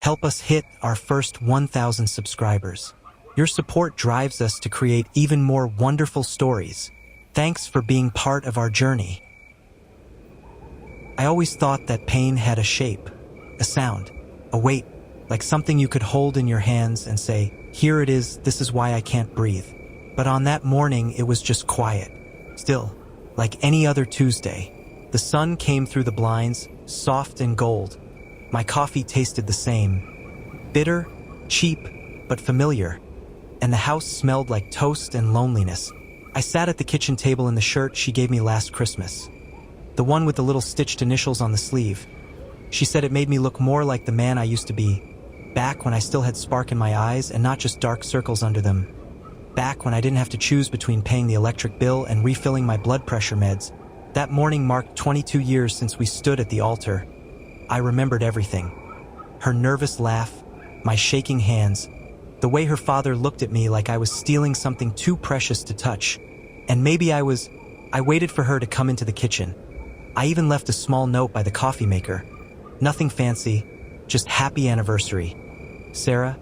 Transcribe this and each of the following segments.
help us hit our first 1,000 subscribers. Your support drives us to create even more wonderful stories. Thanks for being part of our journey. I always thought that pain had a shape, a sound, a weight, like something you could hold in your hands and say, "Here it is, this is why I can't breathe." But on that morning, it was just quiet. Still, like any other Tuesday, the sun came through the blinds, soft and gold. My coffee tasted the same. Bitter, cheap, but familiar. And the house smelled like toast and loneliness. I sat at the kitchen table in the shirt she gave me last Christmas. The one with the little stitched initials on the sleeve. She said it made me look more like the man I used to be. Back when I still had spark in my eyes and not just dark circles under them. Back when I didn't have to choose between paying the electric bill and refilling my blood pressure meds. That morning marked 22 years since we stood at the altar. I remembered everything. Her nervous laugh, my shaking hands, the way her father looked at me like I was stealing something too precious to touch. And maybe I waited for her to come into the kitchen. I even left a small note by the coffee maker. Nothing fancy, just happy anniversary. Sarah,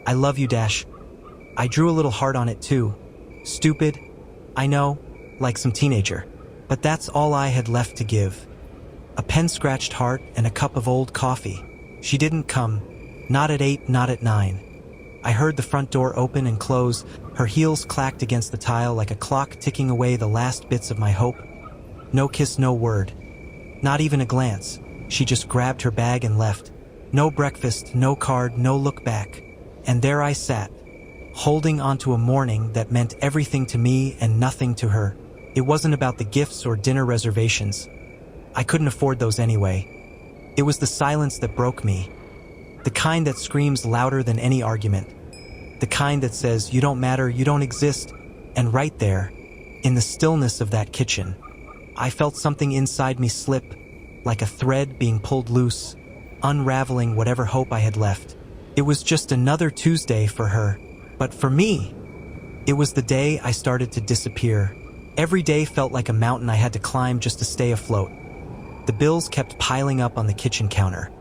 I love you dash. I drew a little heart on it too. Stupid, I know, like some teenager. But that's all I had left to give. A pen-scratched heart and a cup of old coffee. She didn't come. Not at 8, not at 9. I heard the front door open and close. Her heels clacked against the tile like a clock ticking away the last bits of my hope. No kiss, no word. Not even a glance. She just grabbed her bag and left. No breakfast, no card, no look back. And there I sat, holding onto a morning that meant everything to me and nothing to her. It wasn't about the gifts or dinner reservations. I couldn't afford those anyway. It was the silence that broke me. The kind that screams louder than any argument. The kind that says, "You don't matter, you don't exist." And right there, in the stillness of that kitchen, I felt something inside me slip, like a thread being pulled loose, unraveling whatever hope I had left. It was just another Tuesday for her. But for me, it was the day I started to disappear. Every day felt like a mountain I had to climb just to stay afloat. The bills kept piling up on the kitchen counter.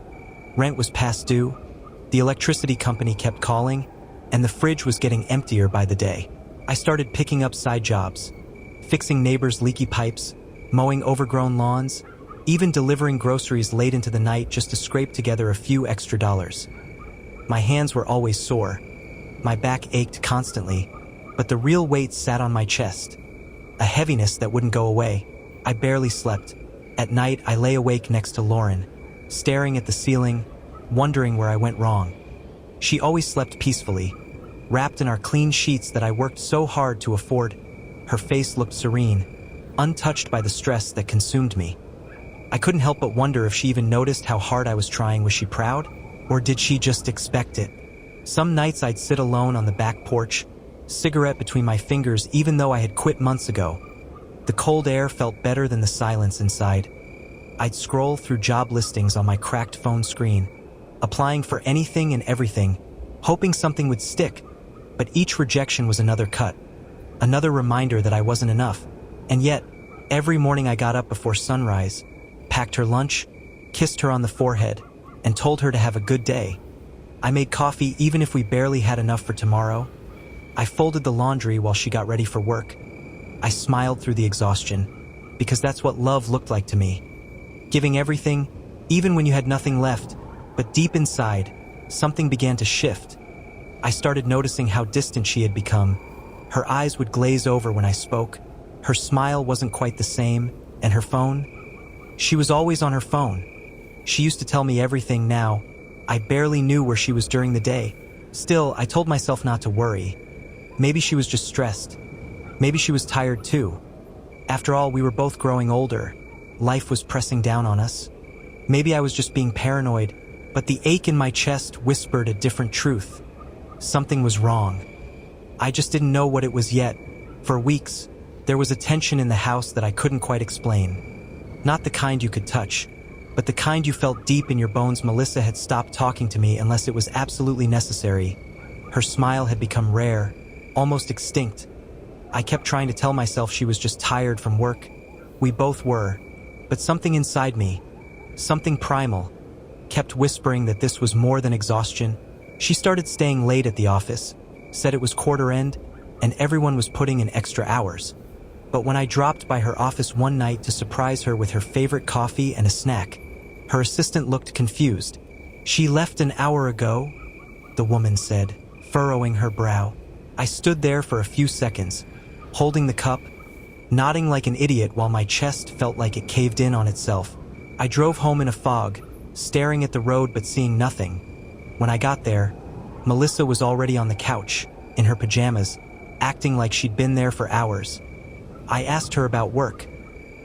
Rent was past due, the electricity company kept calling, and the fridge was getting emptier by the day. I started picking up side jobs, fixing neighbors' leaky pipes, mowing overgrown lawns, even delivering groceries late into the night just to scrape together a few extra dollars. My hands were always sore. My back ached constantly, but the real weight sat on my chest. A heaviness that wouldn't go away. I barely slept. At night, I lay awake next to Lauren, staring at the ceiling, wondering where I went wrong. She always slept peacefully, wrapped in our clean sheets that I worked so hard to afford. Her face looked serene, untouched by the stress that consumed me. I couldn't help but wonder if she even noticed how hard I was trying. Was she proud? Or did she just expect it? Some nights I'd sit alone on the back porch, cigarette between my fingers even though I had quit months ago. The cold air felt better than the silence inside. I'd scroll through job listings on my cracked phone screen, applying for anything and everything, hoping something would stick, but each rejection was another cut, another reminder that I wasn't enough. And yet, every morning I got up before sunrise, packed her lunch, kissed her on the forehead, and told her to have a good day. I made coffee even if we barely had enough for tomorrow. I folded the laundry while she got ready for work. I smiled through the exhaustion, because that's what love looked like to me. Giving everything, even when you had nothing left. But deep inside, something began to shift. I started noticing how distant she had become. Her eyes would glaze over when I spoke. Her smile wasn't quite the same, and her phone? She was always on her phone. She used to tell me everything now. I barely knew where she was during the day. Still, I told myself not to worry. Maybe she was just stressed. Maybe she was tired too. After all, we were both growing older. Life was pressing down on us. Maybe I was just being paranoid, but the ache in my chest whispered a different truth. Something was wrong. I just didn't know what it was yet. For weeks, there was a tension in the house that I couldn't quite explain. Not the kind you could touch, but the kind you felt deep in your bones. Melissa had stopped talking to me unless it was absolutely necessary. Her smile had become rare, almost extinct. I kept trying to tell myself she was just tired from work. We both were. But something inside me, something primal, kept whispering that this was more than exhaustion. She started staying late at the office, said it was quarter end, and everyone was putting in extra hours. But when I dropped by her office one night to surprise her with her favorite coffee and a snack, her assistant looked confused. "She left an hour ago," the woman said, furrowing her brow. I stood there for a few seconds, holding the cup, nodding like an idiot while my chest felt like it caved in on itself. I drove home in a fog, staring at the road but seeing nothing. When I got there, Melissa was already on the couch, in her pajamas, acting like she'd been there for hours. I asked her about work.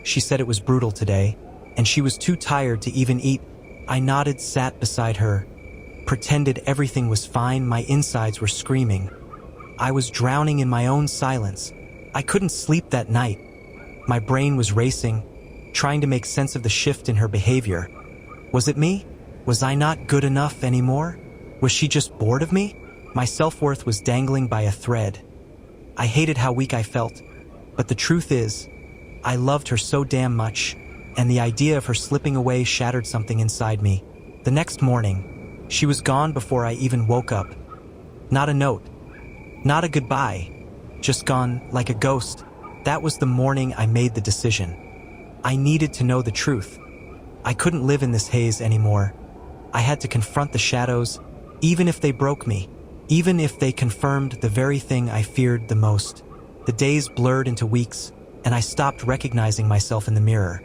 She said it was brutal today, and she was too tired to even eat. I nodded, sat beside her, pretended everything was fine. My insides were screaming. I was drowning in my own silence. I couldn't sleep that night. My brain was racing, trying to make sense of the shift in her behavior. Was it me? Was I not good enough anymore? Was she just bored of me? My self-worth was dangling by a thread. I hated how weak I felt, but the truth is, I loved her so damn much, and the idea of her slipping away shattered something inside me. The next morning, she was gone before I even woke up. Not a note, not a goodbye, just gone like a ghost. That was the morning I made the decision. I needed to know the truth. I couldn't live in this haze anymore. I had to confront the shadows, even if they broke me, even if they confirmed the very thing I feared the most. The days blurred into weeks, and I stopped recognizing myself in the mirror.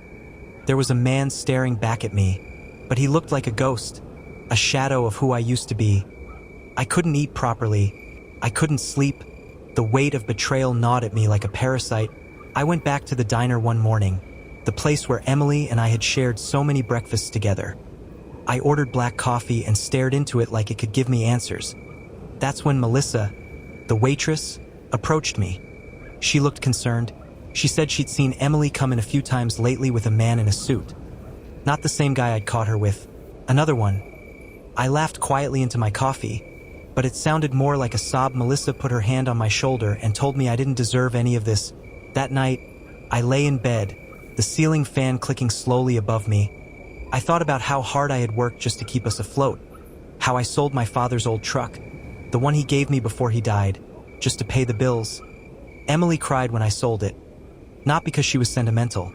There was a man staring back at me, but he looked like a ghost, a shadow of who I used to be. I couldn't eat properly. I couldn't sleep. The weight of betrayal gnawed at me like a parasite. I went back to the diner one morning, the place where Emily and I had shared so many breakfasts together. I ordered black coffee and stared into it like it could give me answers. That's when Melissa, the waitress, approached me. She looked concerned. She said she'd seen Emily come in a few times lately with a man in a suit. Not the same guy I'd caught her with. Another one. I laughed quietly into my coffee, but it sounded more like a sob. Melissa put her hand on my shoulder and told me I didn't deserve any of this. That night, I lay in bed, the ceiling fan clicking slowly above me. I thought about how hard I had worked just to keep us afloat, how I sold my father's old truck, the one he gave me before he died, just to pay the bills. Emily cried when I sold it. Not because she was sentimental.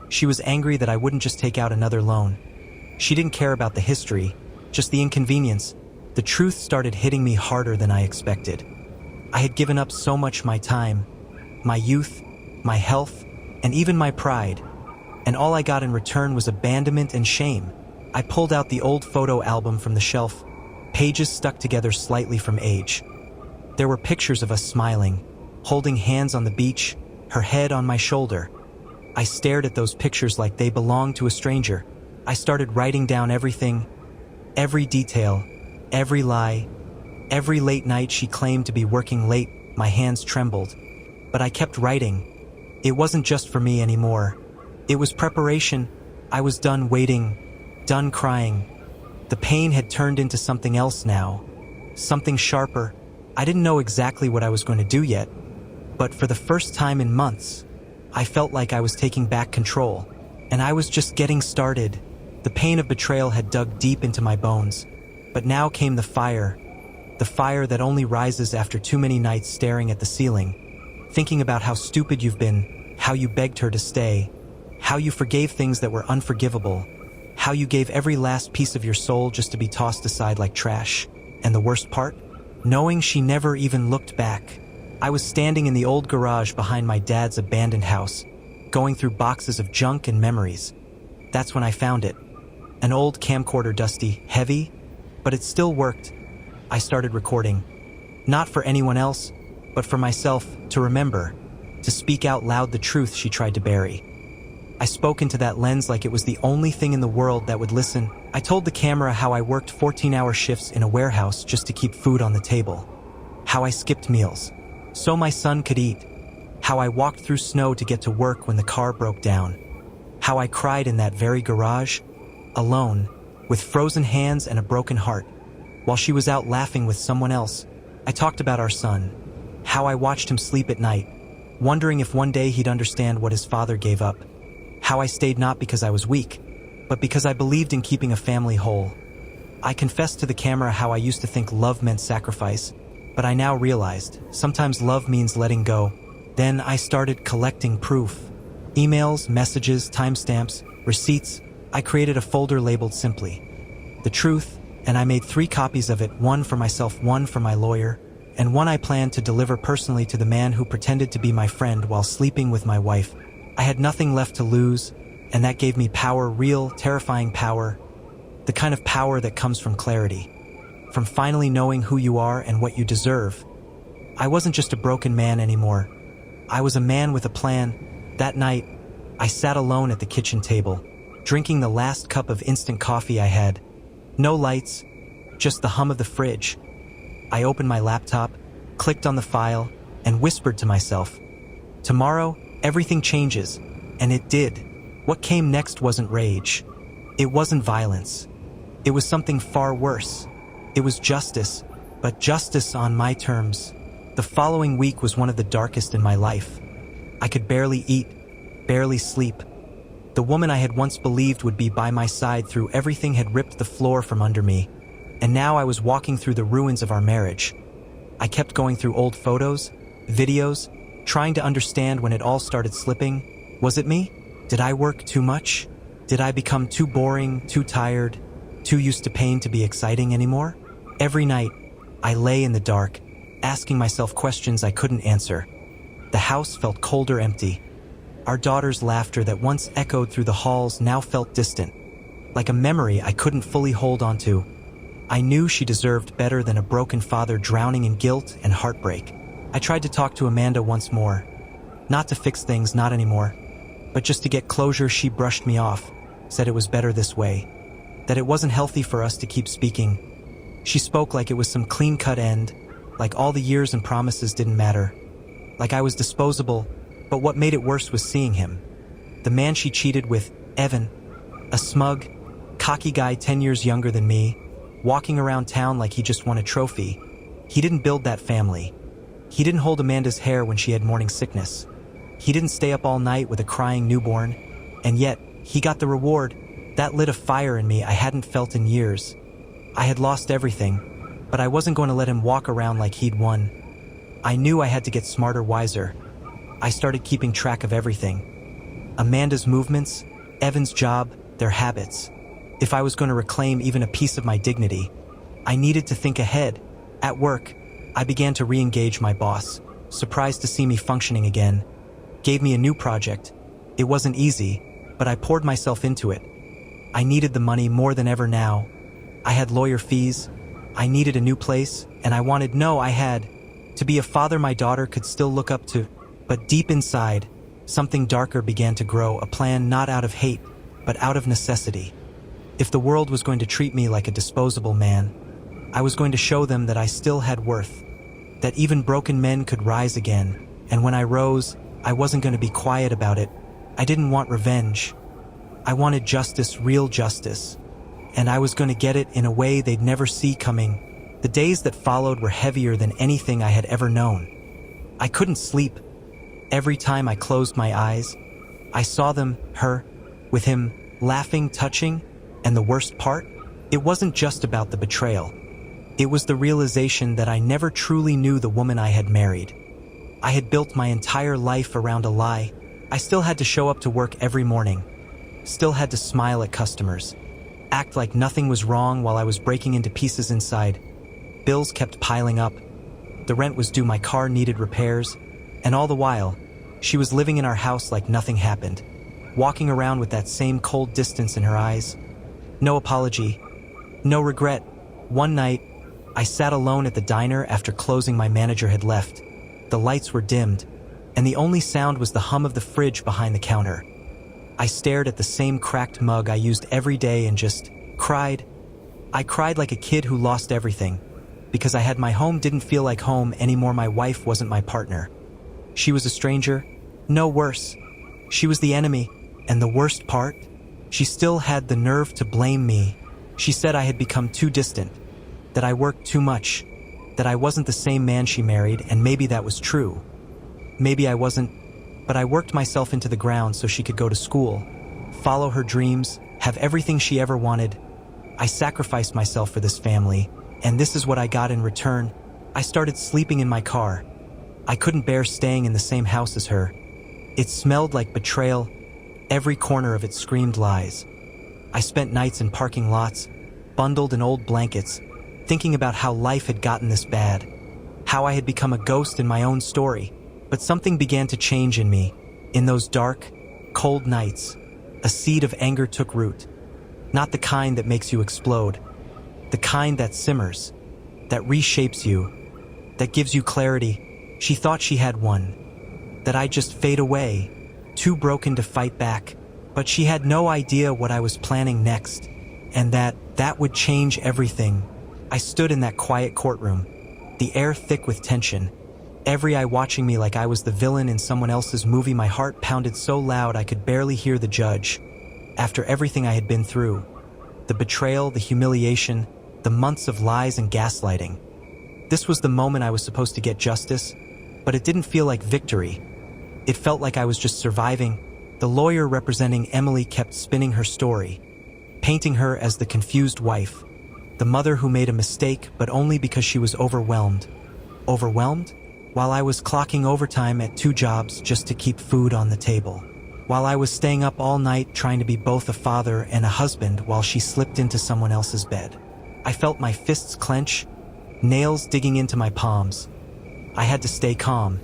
She was angry that I wouldn't just take out another loan. She didn't care about the history, just the inconvenience. The truth started hitting me harder than I expected. I had given up so much: my time, my youth, my health, and even my pride. And all I got in return was abandonment and shame. I pulled out the old photo album from the shelf, pages stuck together slightly from age. There were pictures of us smiling, holding hands on the beach, her head on my shoulder. I stared at those pictures like they belonged to a stranger. I started writing down everything, every detail, every lie, every late night she claimed to be working late. My hands trembled, but I kept writing. It wasn't just for me anymore. It was preparation. I was done waiting, done crying. The pain had turned into something else now, something sharper. I didn't know exactly what I was going to do yet, but for the first time in months, I felt like I was taking back control, and I was just getting started. The pain of betrayal had dug deep into my bones, but now came the fire that only rises after too many nights staring at the ceiling, thinking about how stupid you've been, how you begged her to stay, how you forgave things that were unforgivable, how you gave every last piece of your soul just to be tossed aside like trash. And the worst part? Knowing she never even looked back. I was standing in the old garage behind my dad's abandoned house, going through boxes of junk and memories. That's when I found it. An old camcorder, dusty, heavy, but it still worked. I started recording. Not for anyone else, but for myself, to remember, to speak out loud the truth she tried to bury. I spoke into that lens like it was the only thing in the world that would listen. I told the camera how I worked 14-hour shifts in a warehouse just to keep food on the table. How I skipped meals, so my son could eat. How I walked through snow to get to work when the car broke down. How I cried in that very garage, alone, with frozen hands and a broken heart, while she was out laughing with someone else. I talked about our son, how I watched him sleep at night, wondering if one day he'd understand what his father gave up. How I stayed not because I was weak, but because I believed in keeping a family whole. I confessed to the camera how I used to think love meant sacrifice, but I now realized sometimes love means letting go. Then I started collecting proof. Emails, messages, timestamps, receipts. I created a folder labeled simply The Truth, and I made 3 copies of it, one for myself, one for my lawyer, and one I planned to deliver personally to the man who pretended to be my friend while sleeping with my wife. I had nothing left to lose, and that gave me power, real, terrifying power, the kind of power that comes from clarity, from finally knowing who you are and what you deserve. I wasn't just a broken man anymore. I was a man with a plan. That night, I sat alone at the kitchen table, drinking the last cup of instant coffee I had. No lights, just the hum of the fridge. I opened my laptop, clicked on the file, and whispered to myself, tomorrow, everything changes. And it did. What came next wasn't rage. It wasn't violence. It was something far worse. It was justice, but justice on my terms. The following week was one of the darkest in my life. I could barely eat, barely sleep. The woman I had once believed would be by my side through everything had ripped the floor from under me, and now I was walking through the ruins of our marriage. I kept going through old photos, videos, trying to understand when it all started slipping. Was it me? Did I work too much? Did I become too boring, too tired, too used to pain to be exciting anymore? Every night, I lay in the dark, asking myself questions I couldn't answer. The house felt colder, empty. Our daughter's laughter that once echoed through the halls now felt distant, like a memory I couldn't fully hold onto. I knew she deserved better than a broken father drowning in guilt and heartbreak. I tried to talk to Amanda once more. Not to fix things, not anymore, but just to get closure. She brushed me off, said it was better this way, that it wasn't healthy for us to keep speaking. She spoke like it was some clean-cut end, like all the years and promises didn't matter, like I was disposable. But what made it worse was seeing him. The man she cheated with, Evan, a smug, cocky guy 10 years younger than me, walking around town like he just won a trophy. He didn't build that family. He didn't hold Amanda's hair when she had morning sickness. He didn't stay up all night with a crying newborn. And yet, he got the reward. That lit a fire in me I hadn't felt in years. I had lost everything, but I wasn't going to let him walk around like he'd won. I knew I had to get smarter, wiser. I started keeping track of everything. Amanda's movements, Evan's job, their habits. If I was going to reclaim even a piece of my dignity, I needed to think ahead. At work, I began to re-engage my boss, surprised to see me functioning again. Gave me a new project. It wasn't easy, but I poured myself into it. I needed the money more than ever now. I had lawyer fees. I needed a new place, and I had to be a father my daughter could still look up to. But deep inside, something darker began to grow, a plan not out of hate, but out of necessity. If the world was going to treat me like a disposable man, I was going to show them that I still had worth, that even broken men could rise again. And when I rose, I wasn't going to be quiet about it. I didn't want revenge. I wanted justice, real justice. And I was going to get it in a way they'd never see coming. The days that followed were heavier than anything I had ever known. I couldn't sleep. Every time I closed my eyes, I saw them, her, with him, laughing, touching, and the worst part, it wasn't just about the betrayal. It was the realization that I never truly knew the woman I had married. I had built my entire life around a lie. I still had to show up to work every morning, still had to smile at customers, act like nothing was wrong while I was breaking into pieces inside. Bills kept piling up. The rent was due, my car needed repairs, and all the while, she was living in our house like nothing happened, walking around with that same cold distance in her eyes. No apology, no regret. One night, I sat alone at the diner after closing. My manager had left. The lights were dimmed, and the only sound was the hum of the fridge behind the counter. I stared at the same cracked mug I used every day and just cried. I cried like a kid who lost everything, because I had my home didn't feel like home anymore. My wife wasn't my partner. She was a stranger. No, worse. She was the enemy, and the worst part, she still had the nerve to blame me. She said I had become too distant, that I worked too much, that I wasn't the same man she married, and maybe that was true. Maybe I wasn't, but I worked myself into the ground so she could go to school, follow her dreams, have everything she ever wanted. I sacrificed myself for this family, and this is what I got in return. I started sleeping in my car. I couldn't bear staying in the same house as her. It smelled like betrayal. Every corner of it screamed lies. I spent nights in parking lots, bundled in old blankets, thinking about how life had gotten this bad, how I had become a ghost in my own story. But something began to change in me. In those dark, cold nights, a seed of anger took root. Not the kind that makes you explode, the kind that simmers, that reshapes you, that gives you clarity. She thought she had one, that I'd just fade away, too broken to fight back. But she had no idea what I was planning next, and that would change everything. I stood in that quiet courtroom, the air thick with tension, every eye watching me like I was the villain in someone else's movie. My heart pounded so loud I could barely hear the judge. After everything I had been through, the betrayal, the humiliation, the months of lies and gaslighting, this was the moment I was supposed to get justice, but it didn't feel like victory. It felt like I was just surviving. The lawyer representing Emily kept spinning her story, painting her as the confused wife, the mother who made a mistake, but only because she was overwhelmed. Overwhelmed? While I was clocking overtime at 2 jobs just to keep food on the table. While I was staying up all night trying to be both a father and a husband while she slipped into someone else's bed. I felt my fists clench, nails digging into my palms. I had to stay calm,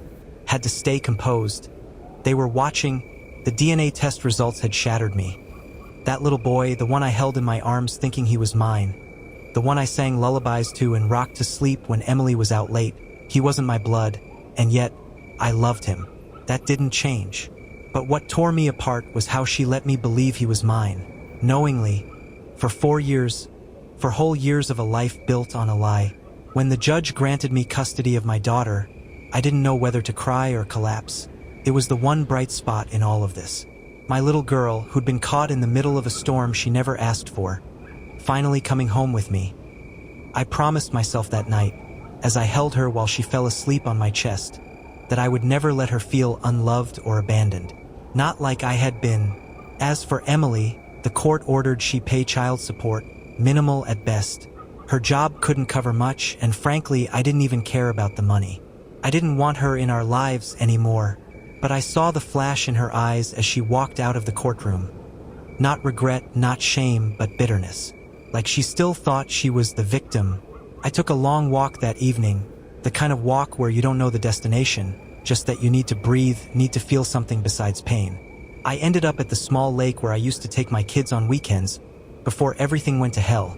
had to stay composed. They were watching. The DNA test results had shattered me. That little boy, the one I held in my arms thinking he was mine, the one I sang lullabies to and rocked to sleep when Emily was out late, he wasn't my blood, and yet I loved him. That didn't change. But what tore me apart was how she let me believe he was mine, knowingly, for 4 years, for whole years of a life built on a lie. When the judge granted me custody of my daughter, I didn't know whether to cry or collapse. It was the one bright spot in all of this. My little girl, who'd been caught in the middle of a storm she never asked for, finally coming home with me. I promised myself that night, as I held her while she fell asleep on my chest, that I would never let her feel unloved or abandoned. Not like I had been. As for Emily, the court ordered she pay child support, minimal at best. Her job couldn't cover much, and frankly, I didn't even care about the money. I didn't want her in our lives anymore, but I saw the flash in her eyes as she walked out of the courtroom. Not regret, not shame, but bitterness. Like she still thought she was the victim. I took a long walk that evening, the kind of walk where you don't know the destination, just that you need to breathe, need to feel something besides pain. I ended up at the small lake where I used to take my kids on weekends, before everything went to hell.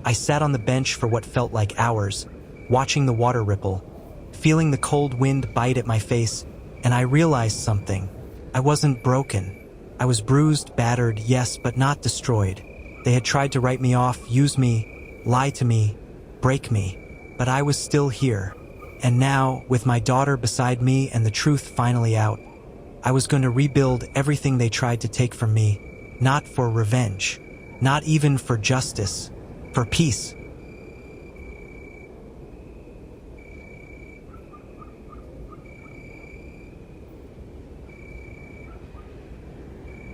I sat on the bench for what felt like hours, watching the water ripple, feeling the cold wind bite at my face, and I realized something. I wasn't broken. I was bruised, battered, yes, but not destroyed. They had tried to write me off, use me, lie to me, break me, but I was still here. And now, with my daughter beside me and the truth finally out, I was going to rebuild everything they tried to take from me, not for revenge, not even for justice, for peace.